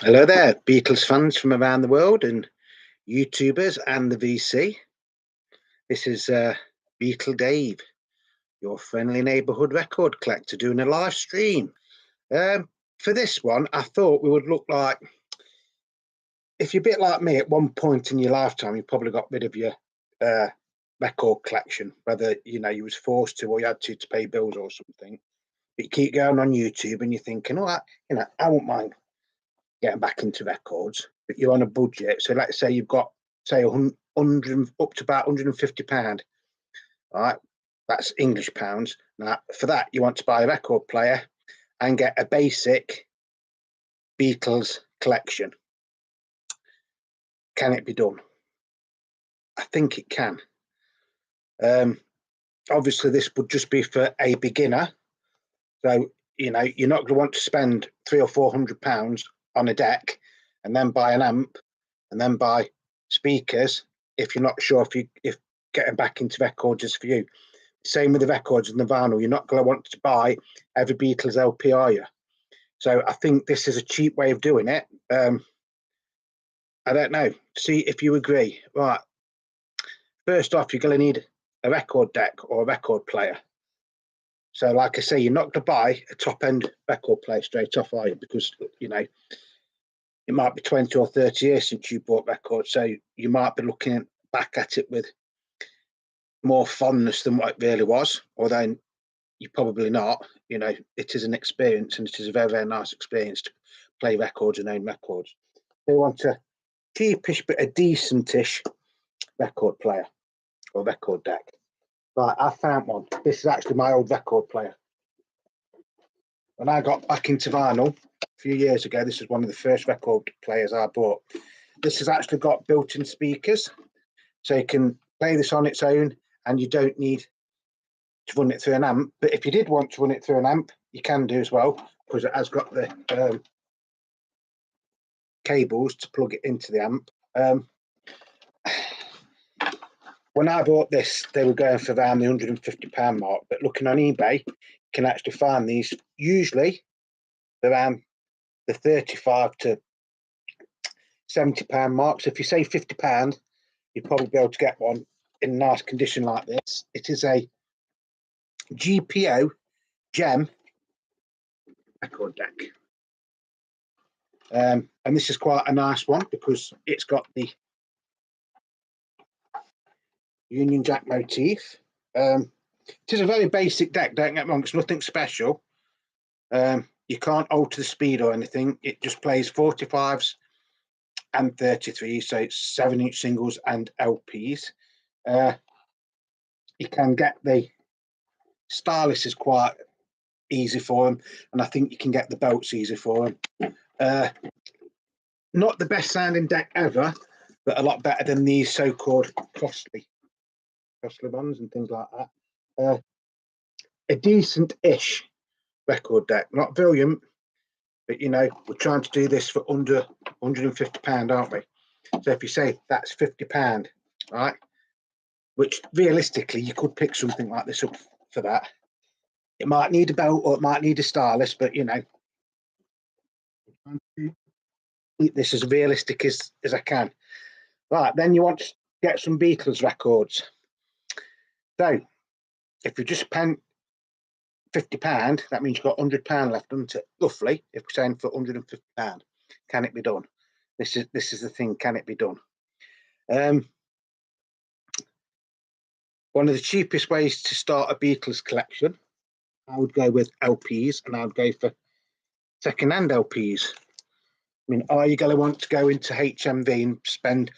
Hello there, Beatles fans from around the world and YouTubers and the VC. This is Beatle Dave, your friendly neighbourhood record collector, doing a live stream. For this one, I thought we would look like, if you're a bit like me, at one point in your lifetime, you probably got rid of your record collection, whether you was forced to or you had to pay bills or something. But you keep going on YouTube and you're thinking, I won't mind getting back into records, but you're on a budget. So let's say you've got, say, 100 up to about £150, right? That's English pounds. Now, for that, you want to buy a record player and get a basic Beatles collection. Can it be done? I think it can. Obviously, this would just be for a beginner. So, you're not going to want to spend £300 or £400 on a deck and then buy an amp and then buy speakers if you're not sure if getting back into records is for you. Same with the records and the vinyl. You're not going to want to buy every Beatles LP, are you? So I think this is a cheap way of doing it. I don't know. See if you agree. Right. First off, you're going to need a record deck or a record player. So like I say, you're not going to buy a top-end record player straight off, are you? Because, it might be 20 or 30 years since you bought records. So you might be looking back at it with more fondness than what it really was. Although you're probably not. It is an experience, and it is a very, very nice experience to play records and own records. They want a cheapish but a decentish record player or record deck. Right, I found one. This is actually my old record player. When I got back into vinyl a few years ago, this was one of the first record players I bought. This has actually got built-in speakers, so you can play this on its own, and you don't need to run it through an amp. But if you did want to run it through an amp, you can do as well, because it has got the cables to plug it into the amp. When I bought this, they were going for around the £150 mark, but looking on eBay, you can actually find these usually around the £35 to £70 mark. So if you say £50, you'd probably be able to get one in nice condition like this. It is a GPO Gem record deck. And this is quite a nice one because it's got the Union Jack motif. It is a very basic deck, don't get me wrong, it's nothing special. You can't alter the speed or anything. It just plays 45s and 33s, so it's 7-inch singles and LPs. You can get the stylus is quite easy for them, and I think you can get the belts easy for them. Not the best sounding deck ever, but a lot better than these so-called costly ones and things like that. A decent-ish record deck, not brilliant, but we're trying to do this for under £150, aren't we? So if you say that's £50, right, which realistically you could pick something like this up for that. It might need a belt or it might need a stylus, but keep this as realistic as I can. Right, then you want to get some Beatles records. So if you just spend £50, that means you've got £100 left, doesn't it? Roughly, if we're saying for £150, can it be done? This is the thing. Can it be done? One of the cheapest ways to start a Beatles collection, I would go with LPs, and I would go for second-hand LPs. I mean, are you going to want to go into HMV and spend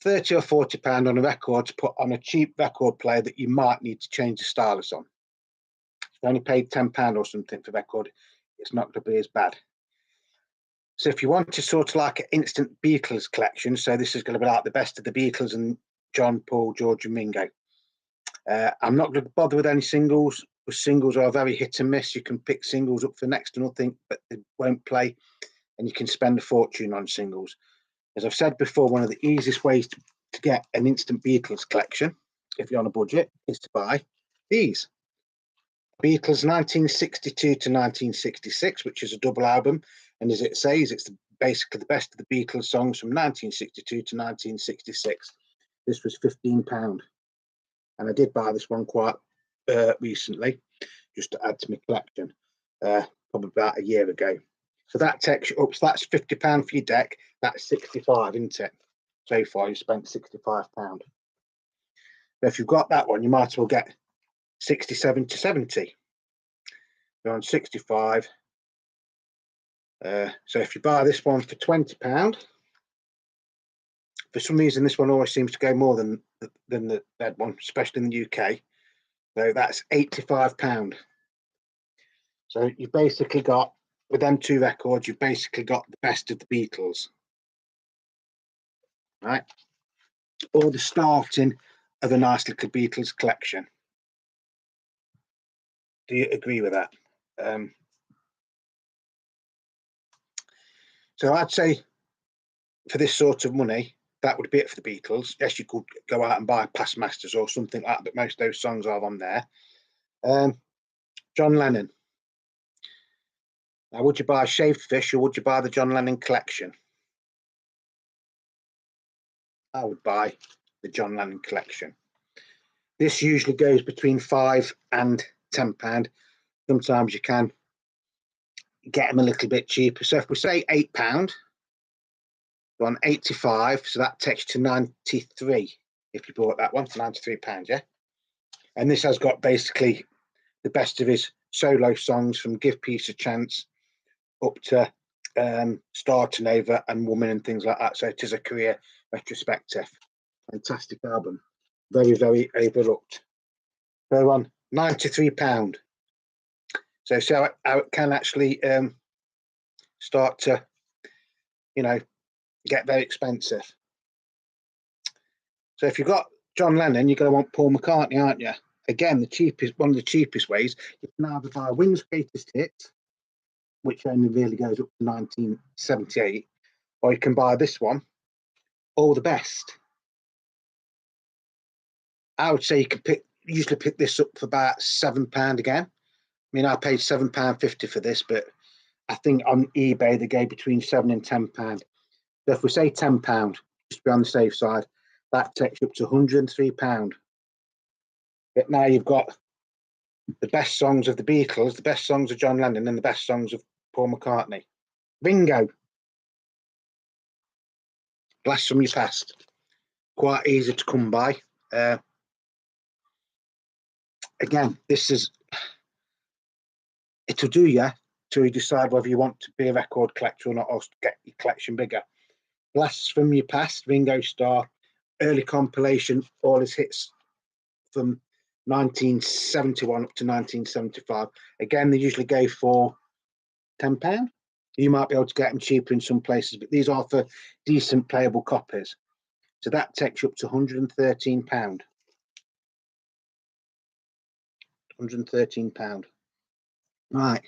£30 or £40 on a record to put on a cheap record player that you might need to change the stylus on? If you only paid £10 or something for record, it's not going to be as bad. So if you want to sort of like an instant Beatles collection, so this is going to be like the best of the Beatles and John, Paul, George and Ringo. I'm not going to bother with any singles, because singles are very hit and miss. You can pick singles up for next to nothing, but they won't play, and you can spend a fortune on singles. As I've said before, one of the easiest ways to get an instant Beatles collection, if you're on a budget, is to buy these. Beatles 1962 to 1966, which is a double album, and as it says, it's the basically the best of the Beatles songs from 1962 to 1966. This was £15, and I did buy this one quite recently, just to add to my collection, probably about a year ago. So that takes you up. So that's £50 for your deck. That's 65, isn't it? So far, you spent £65. But if you've got that one, you might as well get 67 to 70. You're on 65. So if you buy this one for £20, for some reason this one always seems to go more than the red one, especially in the UK. So that's £85. So you've basically got, with them two records, you've basically got the best of the Beatles, right? Or the starting of a nice little Beatles collection. Do you agree with that? So I'd say for this sort of money, that would be it for the Beatles. Yes, you could go out and buy Past Masters or something like that, but most of those songs are on there. John Lennon. Now, would you buy Shaved Fish or would you buy the John Lennon collection? I would buy the John Lennon collection. This usually goes between £5 and £10. Sometimes you can get them a little bit cheaper. So if we say £8, you're on 85, so that takes you to 93 if you bought that one for £93, yeah? And this has got basically the best of his solo songs from Give Peace a Chance up to Starting Over and Woman and things like that. So it is a career retrospective. Fantastic album. Very, very overlooked. So on £93. So see how it can actually start to, get very expensive. So if you've got John Lennon, you're going to want Paul McCartney, aren't you? Again, one of the cheapest ways, you can either buy Wings' Greatest Hits, which only really goes up to 1978, or you can buy this one, All the Best. I would say you can usually pick this up for about £7 again. I mean, I paid £7.50 for this, but I think on eBay they go between £7 and £10. So if we say £10, just to be on the safe side, that takes you up to £103. But now you've got the best songs of the Beatles, the best songs of John Lennon, and the best songs of Paul McCartney. Ringo. Blast from Your Past. Quite easy to come by. Again, it'll do you till you decide whether you want to be a record collector or not, or get your collection bigger. Blasts from Your Past, Ringo Starr, early compilation, all his hits from 1971 up to 1975. Again, they usually go for £10. You might be able to get them cheaper in some places, but these are for decent playable copies. So that takes you up to £113. £113. Right.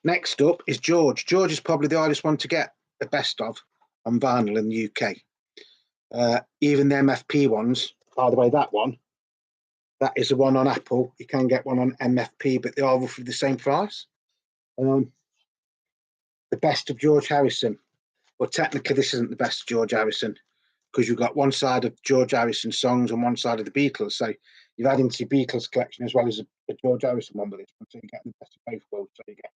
Next up is George. George is probably the hardest one to get the best of on vinyl in the UK. Even the MFP ones, by the way, that is the one on Apple. You can get one on MFP, but they are roughly the same price. The best of George Harrison. Well, technically, this isn't the best of George Harrison because you've got one side of George Harrison songs and one side of the Beatles. So you've added into your Beatles collection as well as a George Harrison one with this one. So you get the best of both worlds. So you get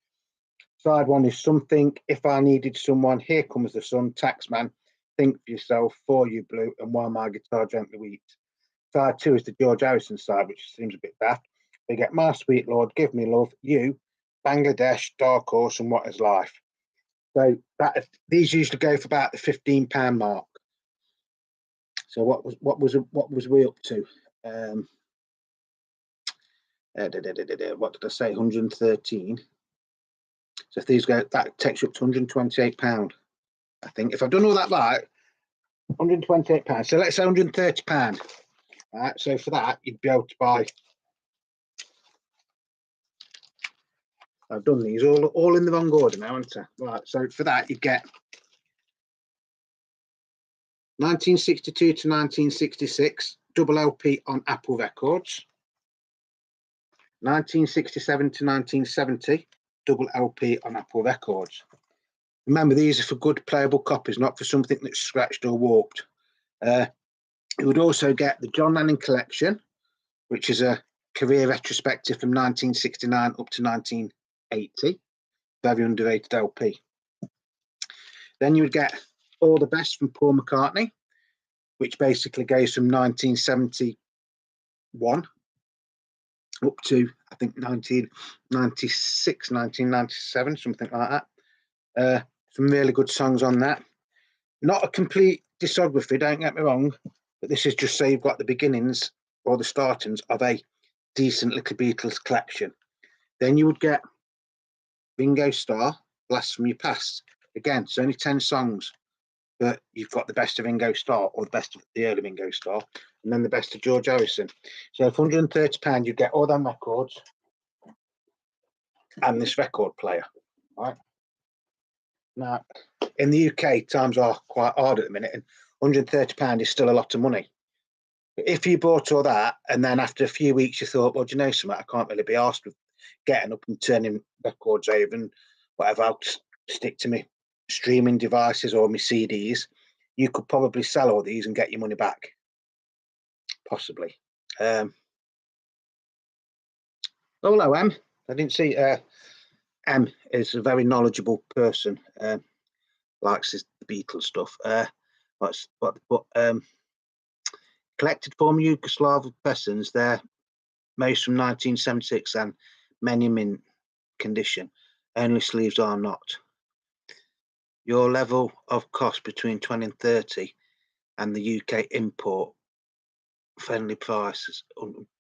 side one is Something, If I Needed Someone, Here Comes the Sun, Taxman, Think for Yourself, For You Blue, and While My Guitar Gently Weeps. Side two is the George Harrison side, which seems a bit daft. They get My Sweet Lord, Give Me Love, You, Bangladesh, Dark Horse, and What Is Life. So these usually go for about the £15 mark. So what was we up to? What did I say? 113. So if these go, that takes you up to £128. I think if I've done all that right, £128. So let's say £130. Right. So for that, you'd be able to buy. I've done these all in the wrong order now, haven't I? Right. So for that, you'd get 1962 to 1966 double LP on Apple Records. 1967 to 1970 double LP on Apple Records. Remember, these are for good playable copies, not for something that's scratched or warped. You would also get the John Lennon collection, which is a career retrospective from 1969 up to 1980. Very underrated LP. Then you would get All the Best from Paul McCartney, which basically goes from 1971 up to, I think, 1996, 1997, something like that. Some really good songs on that. Not a complete discography, don't get me wrong, but this is just so you've got the beginnings or the startings of a decent little Beatles collection. Then you would get Ringo Starr, Blast from Your Past. Again, it's only 10 songs, but you've got the best of Ringo Starr, or the best of the early Ringo Starr, and then the best of George Harrison. So for £130, you get all them records and this record player. Right? Now, in the UK, times are quite hard at the minute, and £130 is still a lot of money. But if you bought all that, and then after a few weeks you thought, well, do you know something? I can't really be asked with getting up and turning records over and whatever, I'll stick to my streaming devices or my CDs. You could probably sell all these and get your money back, possibly. Hello, Em. I didn't see. Em is a very knowledgeable person. Likes his Beatles stuff. Collected former Yugoslav persons, they're most from 1976 and many mint condition. Only sleeves are not. Your level of cost between 20 and 30 and the UK import friendly prices.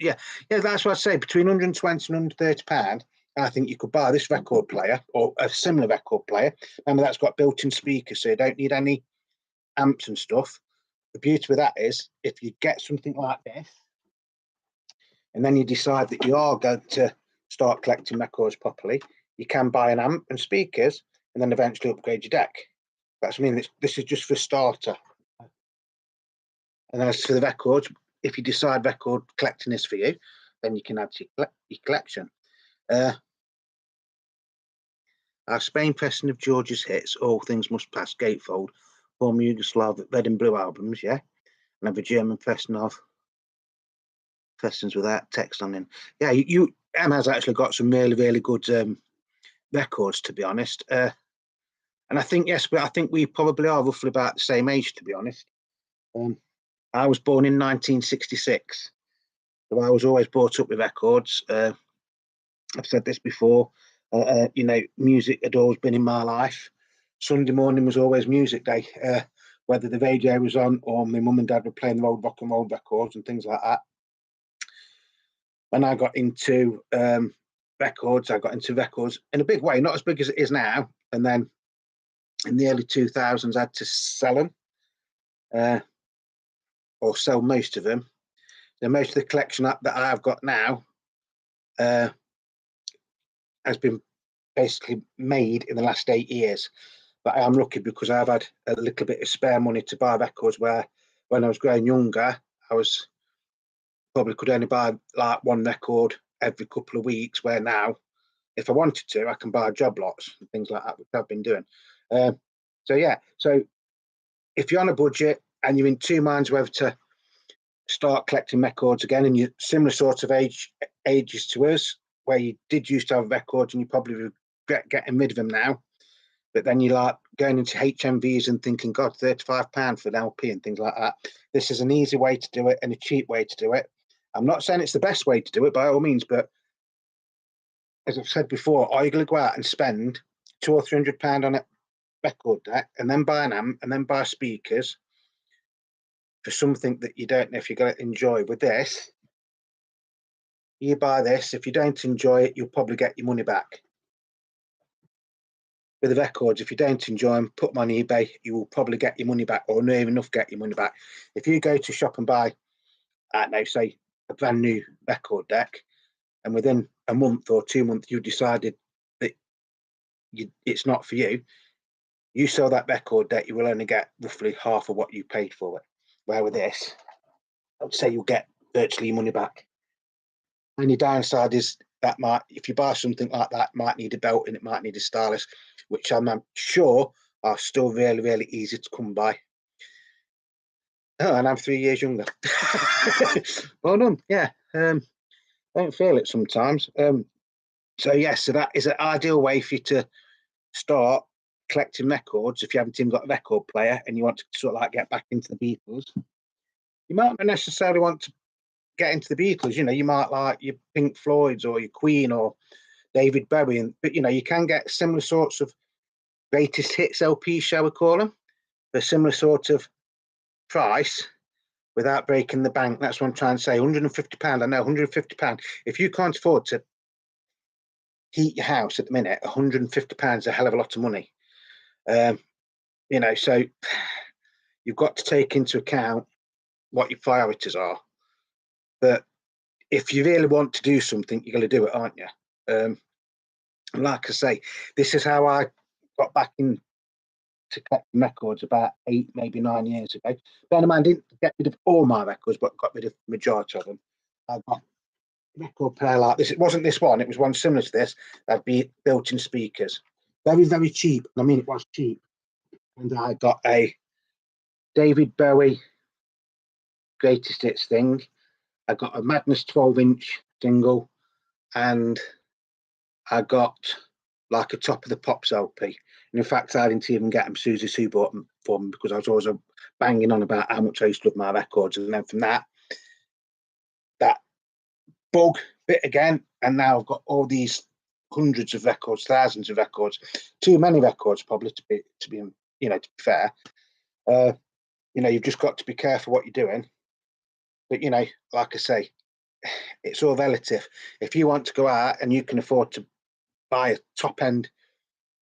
Yeah, that's what I say. Between 120 and 130 pound, I think you could buy this record player or a similar record player. Remember, that's got built-in speakers, so you don't need any amps and stuff. The beauty with that is, if you get something like this, and then you decide that you are going to start collecting records properly, you can buy an amp and speakers, and then eventually upgrade your deck. That's what I mean. This is just for a starter. And as for the records, if you decide record collecting is for you, then you can add to your collection. Our Spain pressing of George's hits, All Things Must Pass, Gatefold, former Yugoslav Red and Blue albums, yeah? And have a German pressing of pressings without text on in. Yeah, Em has actually got some really, really good records, to be honest. And I think, yes, but I think we probably are roughly about the same age, to be honest. I was born in 1966, so I was always brought up with records. I've said this before, music had always been in my life. Sunday morning was always music day, whether the radio was on or my mum and dad were playing the old rock and roll records and things like that. When I got into records, I got into records in a big way, not as big as it is now. And then in the early 2000s, I had to sell them, or sell most of them. So most of the collection that I've got now has been basically made in the last 8 years. But I am lucky because I've had a little bit of spare money to buy records, where when I was growing younger, I was probably could only buy like one record every couple of weeks, where now, if I wanted to, I can buy job lots and things like that, which I've been doing. So if you're on a budget and you're in two minds whether to start collecting records again, and you're similar sort of ages to us, where you did used to have records and you probably regret getting rid of them now, but then you like going into HMVs and thinking, God, £35 for an LP and things like that. This is an easy way to do it and a cheap way to do it. I'm not saying it's the best way to do it by all means, but as I've said before, are you going to go out and spend £200 or £300 on a record deck and then buy an amp and then buy speakers for something that you don't know if you're going to enjoy? With this, you buy this, if you don't enjoy it, you'll probably get your money back. With the records, if you don't enjoy them, put them on eBay, you will probably get your money back, or not even enough get your money back. If you go to shop and buy, I don't know, say a brand new record deck, and within a month or 2 months you decided that it's not for you, you sell that record deck, you will only get roughly half of what you paid for it. Where with this, I would say you'll get virtually your money back. Only downside is that might, if you buy something like that, might need a belt and it might need a stylus, which I'm sure are still really, really easy to come by. Oh, and I'm 3 years younger. Well done. Yeah. Don't feel it sometimes. So yes, so that is an ideal way for you to start collecting records if you haven't even got a record player and you want to sort of like get back into the Beatles. You might not necessarily want to get into the Beatles, you know, you might like your Pink Floyds or your Queen or David Bowie, but you know, you can get similar sorts of greatest hits LPs, shall we call them, for a similar sort of price without breaking the bank. That's what I'm trying to say. £150, I know, £150. If you can't afford to heat your house at the minute, £150 is a hell of a lot of money. You know, so you've got to take into account what your priorities are. But if you really want to do something, you're going to do it, aren't you? Like I say, this is how I got back into collecting records about 8, maybe 9 years ago. Bear in mind, I didn't get rid of all my records, but got rid of the majority of them. I got a record player like this. It wasn't this one, it was one similar to this. That'd be built-in speakers. Very, very cheap. I mean, it was cheap. And I got a David Bowie greatest hits thing. I got a Madness 12-inch single, and I got like a Top of the Pops LP. And in fact, I didn't even get them. Susie Sue bought them for me because I was always banging on about how much I used to love my records. And then from that bug bit again, and now I've got all these hundreds of records, thousands of records, too many records probably to be you know, to be fair. You know, you've just got to be careful what you're doing. But you know, like I say, it's all relative. If you want to go out and you can afford to buy a top end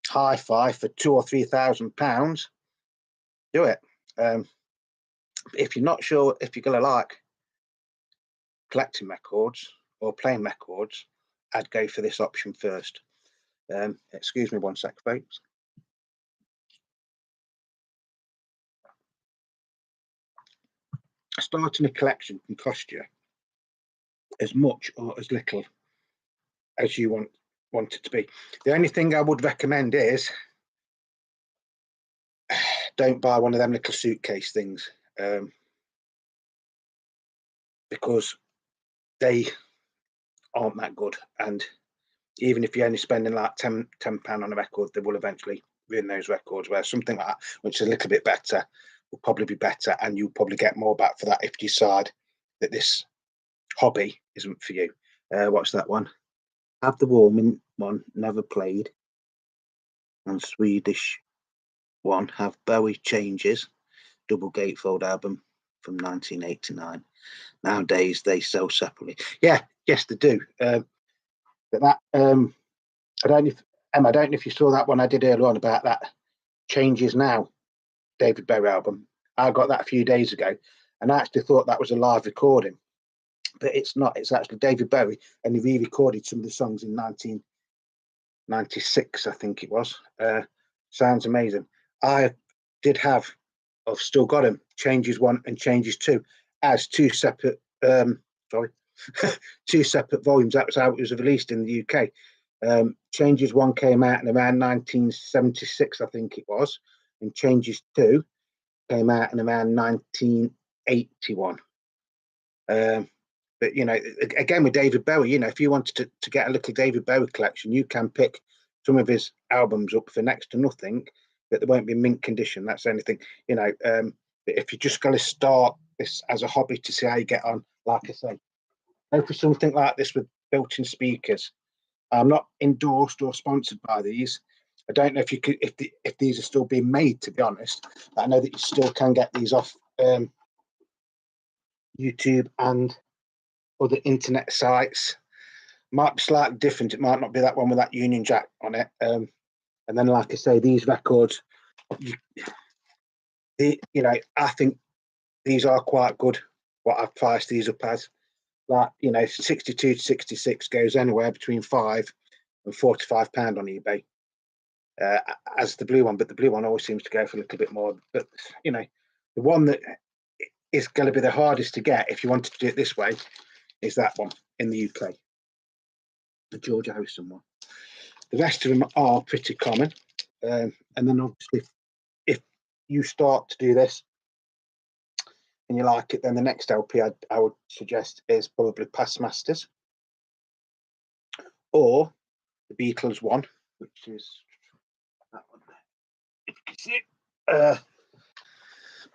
hi-fi for £2,000 or £3,000, do it. If you're not sure if you're going to like collecting records or playing records, I'd go for this option first. Excuse me one sec, folks. Starting a collection can cost you as much or as little as you want it to be. The only thing I would recommend is don't buy one of them little suitcase things, because they aren't that good. And even if you're only spending like £10 on a record, they will eventually ruin those records. Whereas something like that, which is a little bit better, will probably be better, and you'll probably get more back for that if you decide that this hobby isn't for you. What's that one? Have the Warming one, never played. And Swedish one, have Bowie Changes, double gatefold album from 1989. Nowadays they sell separately. Yeah, yes they do. But that I don't know if Emma, I don't know if you saw that one I did earlier on about that Changes Now David Bowie album. I got that a few days ago, and I actually thought that was a live recording, but it's not. It's actually David Bowie, and he re-recorded some of the songs in 1996, I think it was. Sounds amazing. I did have, I've still got them, Changes 1 and Changes 2 as two separate two separate volumes. That was how it was released in the UK. Changes 1 came out in around 1976, I think it was, and Changes 2 came out in around 1981. But you know, again with David Bowie, you know, if you wanted to get a little David Bowie collection, you can pick some of his albums up for next to nothing, but they won't be mint condition. That's the only thing, you know. If you're just going to start this as a hobby to see how you get on, like I say, go for something like this with built-in speakers. I'm not endorsed or sponsored by these. I don't know if you could, if these are still being made, to be honest. But I know that you still can get these off YouTube and other internet sites. Might be slightly different. It might not be that one with that Union Jack on it. And then, like I say, these records, you know, I think these are quite good. What I've priced these up as, like, you know, 62 to 66 goes anywhere between £5 and £45 on eBay. As the blue one, but the blue one always seems to go for a little bit more. But you know, the one that is going to be the hardest to get if you wanted to do it this way is that one in the UK. the George Harrison one. The rest of them are pretty common. And then obviously, if you start to do this and you like it, then the next LP I would suggest is probably Past Masters, or the Beatles one, which is that one there. If you can see it.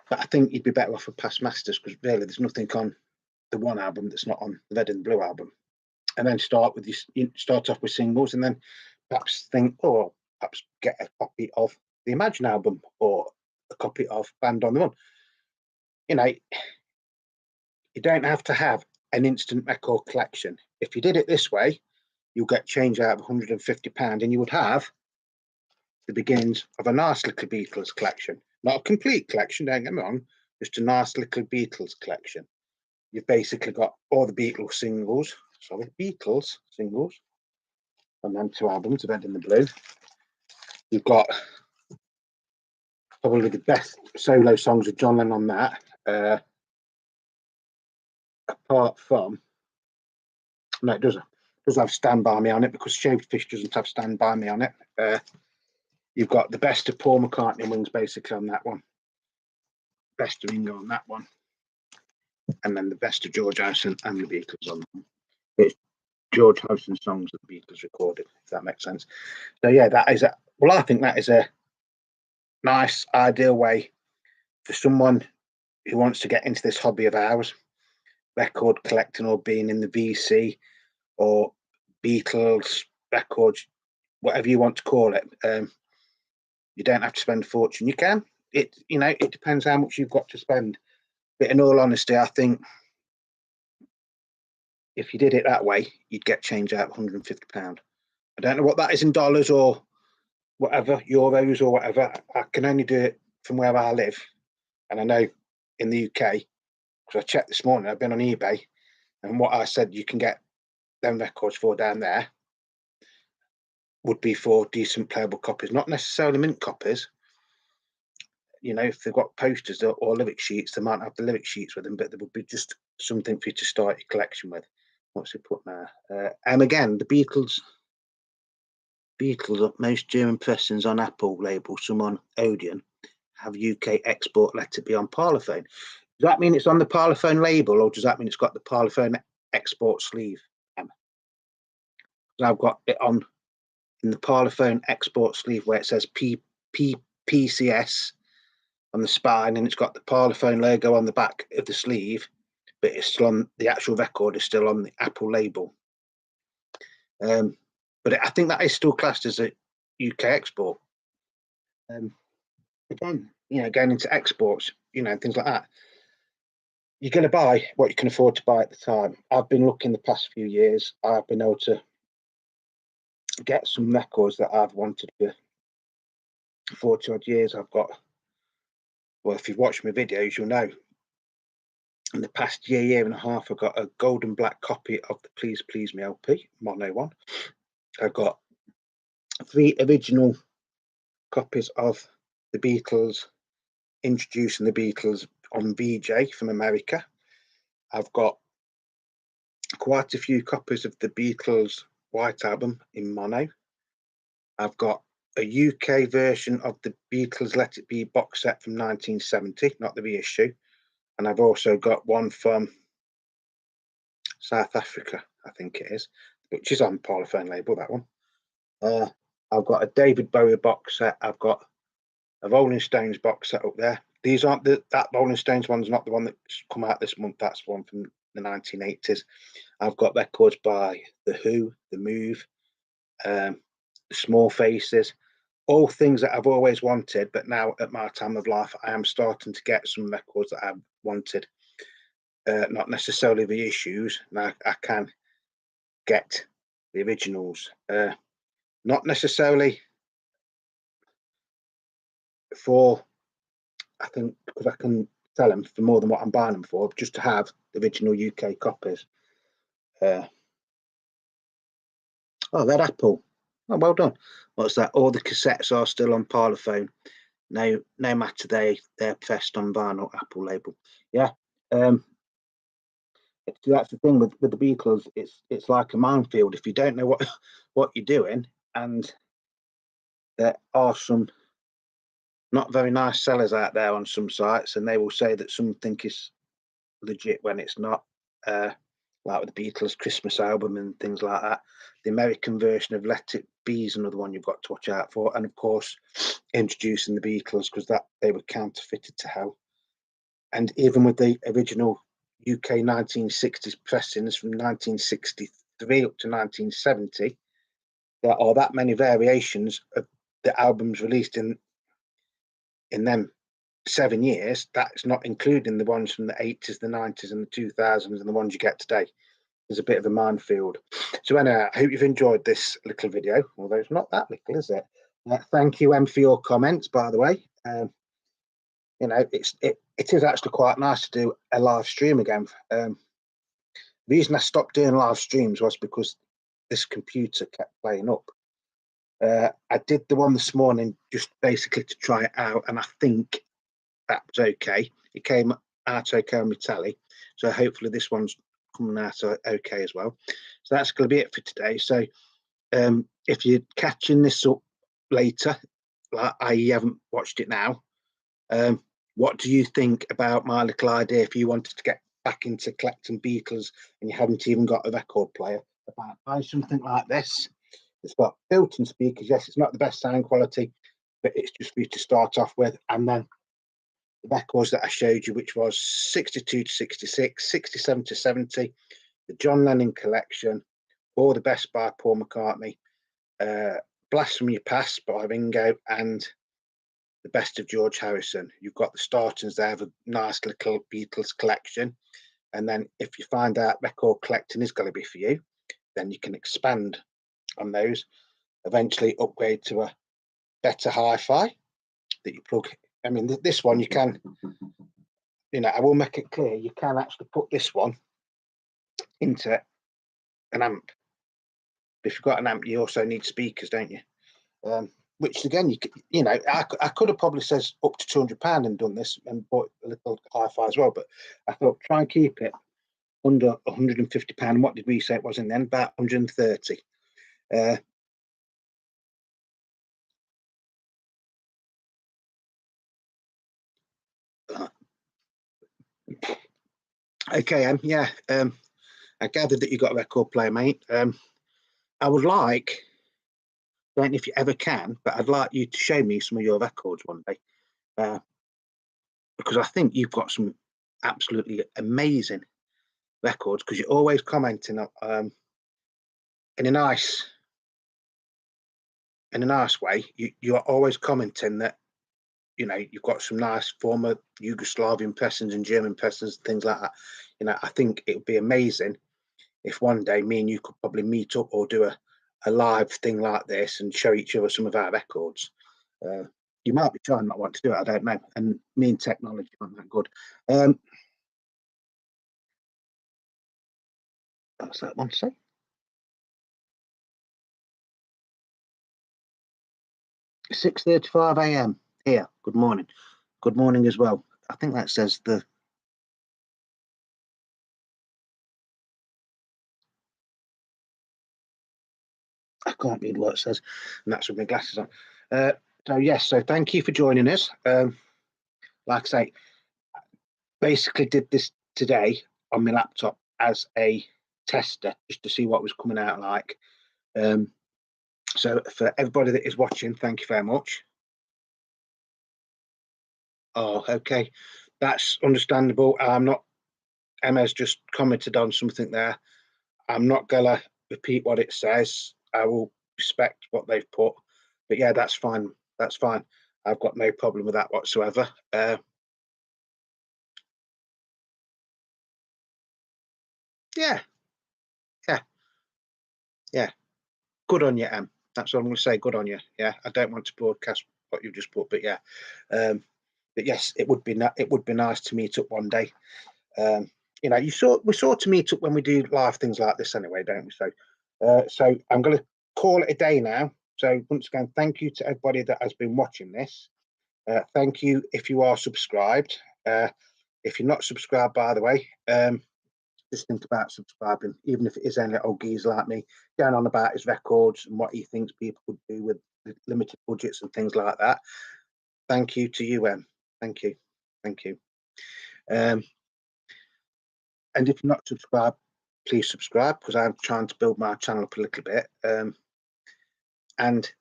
But I think you'd be better off with Past Masters, because really there's nothing on the one album that's not on the Red and Blue album. And then start off with singles, and then perhaps perhaps get a copy of the Imagine album or a copy of Band on the Run. You know, you don't have to have an instant record collection. If you did it this way, you'll get change out of £150, and you would have the beginnings of a nice little Beatles collection. Not a complete collection, don't get me wrong, just a nice little Beatles collection. You've basically got all the Beatles singles, and then 2 albums, the Red and the Blue. You've got probably the best solo songs of John Lennon on that. Apart from, no, it does have Stand By Me on it, because Shaved Fish doesn't have Stand By Me on it. You've got the best of Paul McCartney and Wings basically on that one, best of Ringo on that one, and then the best of George Harrison and the Beatles on them. It's George Harrison songs that the Beatles recorded, if that makes sense. So yeah, I think that is a nice, ideal way for someone who wants to get into this hobby of ours, record collecting, or being in the VC or Beatles records, whatever you want to call it. You don't have to spend a fortune. You can. It depends how much you've got to spend. But in all honesty, I think if you did it that way, you'd get change out of £150. I don't know what that is in dollars or whatever, euros or whatever. I can only do it from where I live. And I know in the UK, because I checked this morning, I've been on eBay, and what I said you can get them records for down there would be for decent playable copies, not necessarily mint copies. If they've got posters or lyric sheets, they might have the lyric sheets with them, but there would be just something for you to start your collection with. What's it put now? And again, the Beatles, most German pressings on Apple label, some on Odeon, have UK export let it be on Parlophone. Does that mean it's on the Parlophone label, or does that mean it's got the Parlophone export sleeve? I've got it in the Parlophone export sleeve where it says PCS on the spine, and it's got the Parlophone logo on the back of the sleeve, but it's still on the actual record is still on the Apple label. But I think that is still classed as a UK export. Again, going into exports, things like that, you're going to buy what you can afford to buy at the time. I've been looking the past few years. I've been able to get some records that I've wanted for 40 odd years. I've got, well, if you've watched my videos, you'll know in the past year and a half, I've got a gold and black copy of the Please Please Me LP, mono one. I've got 3 original copies of the Beatles, introducing the Beatles on VJ from America. I've got quite a few copies of the Beatles White Album in mono. I've got a UK version of the Beatles Let It Be box set from 1970, not the reissue. And I've also got one from South Africa, I think it is, which is on Parlophone label, that one. I've got a David Bowie box set. I've got a Rolling Stones box set up there. These aren't that Rolling Stones one's not the one that's come out this month. That's one from the 1980s. I've got records by The Who, The Move, The Small Faces, all things that I've always wanted, but now at my time of life, I am starting to get some records that I've wanted. Not necessarily the issues. Now I can get the originals. Not necessarily for, I think, because I can sell them for more than what I'm buying them for, just to have the original UK copies. Red Apple. Oh, well done. What's that? All the cassettes are still on Parlophone. No matter they're pressed on vinyl, Apple label. Yeah. That's the thing with the Beatles. It's like a minefield. If you don't know what you're doing, and there are some not very nice sellers out there on some sites, and they will say that something is legit when it's not. Like with the Beatles Christmas album and things like that. The American version of Let It Be is another one you've got to watch out for, and of course, introducing the Beatles, because that they were counterfeited to hell. And even with the original UK 1960s pressings from 1963 up to 1970, there are that many variations of the albums released in them 7 years. That's not including the ones from the 80s, the 90s, and the 2000s, and the ones you get today. There's a bit of a minefield. So anyway, I hope you've enjoyed this little video, although it's not that little, is it? Thank you, Em, for your comments, by the way. You know, it is actually quite nice to do a live stream again. The reason I stopped doing live streams was because this computer kept playing up. I did the one this morning just basically to try it out, and I think that was okay. It came out okay on my telly, so hopefully this one's coming out okay as well. So that's going to be it for today. So if you're catching this up later, like I haven't watched it now, what do you think about my little idea if you wanted to get back into collecting Beatles and you haven't even got a record player, about buying something like this? It's got built-in speakers. Yes, it's not the best sound quality, but it's just for you to start off with. And then the records that I showed you, which was 62 to 66, 67 to 70, the John Lennon collection, All the Best by Paul McCartney, Blast from Your Past by Ringo, and The Best of George Harrison. You've got the startings there of a nice little Beatles collection. And then if you find out record collecting is going to be for you, then you can expand on those, eventually upgrade to a better hi-fi that you plug. I mean, this one you can, you know, I will make it clear, you can actually put this one into an amp. If you've got an amp, you also need speakers, don't you? Which again, you know, I could have probably said up to £200 and done this and bought a little hi-fi as well, but I thought try and keep it under £150. What did we say it was in then? About 130. Okay, yeah. I gathered that you got a record player, mate. I would like, I don't know if you ever can, but I'd like you to show me some of your records one day, because I think you've got some absolutely amazing records, because you're always commenting in a nice way. You are always commenting that, you know, you've got some nice former Yugoslavian pressings and German pressings, things like that. You know, I think it would be amazing if one day me and you could probably meet up or do a live thing like this and show each other some of our records. You might be trying not want to do it, I don't know. And me and technology aren't that good. What's that one say? 6:35 a.m. here. Good morning. Good morning as well. I think that says the. I can't read what it says, and that's with my glasses on. So yes, so thank you for joining us. Like I say, basically did this today on my laptop as a tester just to see what was coming out like. So for everybody that is watching, thank you very much. Oh, okay, that's understandable. Emma's just commented on something there. I'm not gonna repeat what it says. I will respect what they've put, but yeah, that's fine. That's fine. I've got no problem with that whatsoever. Yeah, yeah, yeah. Good on you, Em. That's what I'm going to say. Good on you. Yeah, I don't want to broadcast what you just put, but yeah, but yes, it would be nice to meet up one day. You know, we sort to meet up when we do live things like this anyway, don't we? So I'm going to call it a day now. So once again, thank you to everybody that has been watching this. Thank you if you are subscribed. If you're not subscribed, by the way, just think about subscribing, even if it is only old geezer like me, going on about his records and what he thinks people could do with limited budgets and things like that. Thank you to you, Em. Thank you. Thank you. And if you're not subscribed, please subscribe, because I'm trying to build my channel up a little bit. And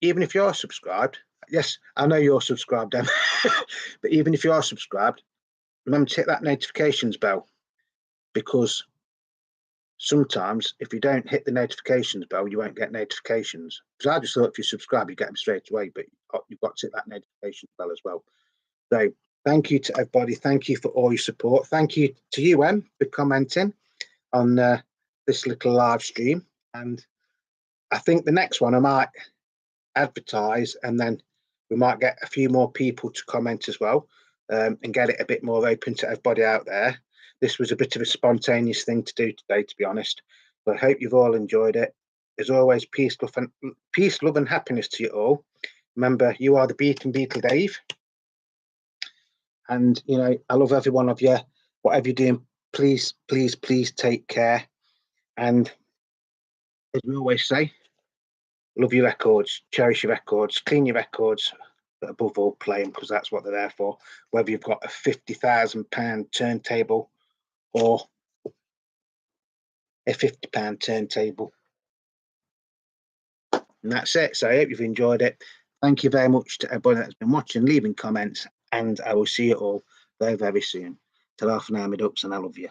even if you're subscribed, yes, I know you're subscribed, Em, but even if you are subscribed, remember to hit that notifications bell, because sometimes if you don't hit the notifications bell, you won't get notifications. Because I just thought if you subscribe, you get them straight away, but you've got to hit that notification bell as well. So thank you to everybody. Thank you for all your support. Thank you to you, Em, for commenting on this little live stream. And I think the next one I might advertise, and then we might get a few more people to comment as well, and get it a bit more open to everybody out there. This was a bit of a spontaneous thing to do today, to be honest. But I hope you've all enjoyed it. As always, peace, love, and happiness to you all. Remember, you are the Beatle Dave. And, you know, I love every one of you. Whatever you're doing, please, please, please take care. And as we always say, love your records, cherish your records, clean your records, but above all, play them, because that's what they're there for. Whether you've got a £50,000 turntable or a £50 turntable. And that's it. So I hope you've enjoyed it. Thank you very much to everybody that's been watching, leaving comments, and I will see you all very, very soon. Ta-ra for now, my ducks, and I love you.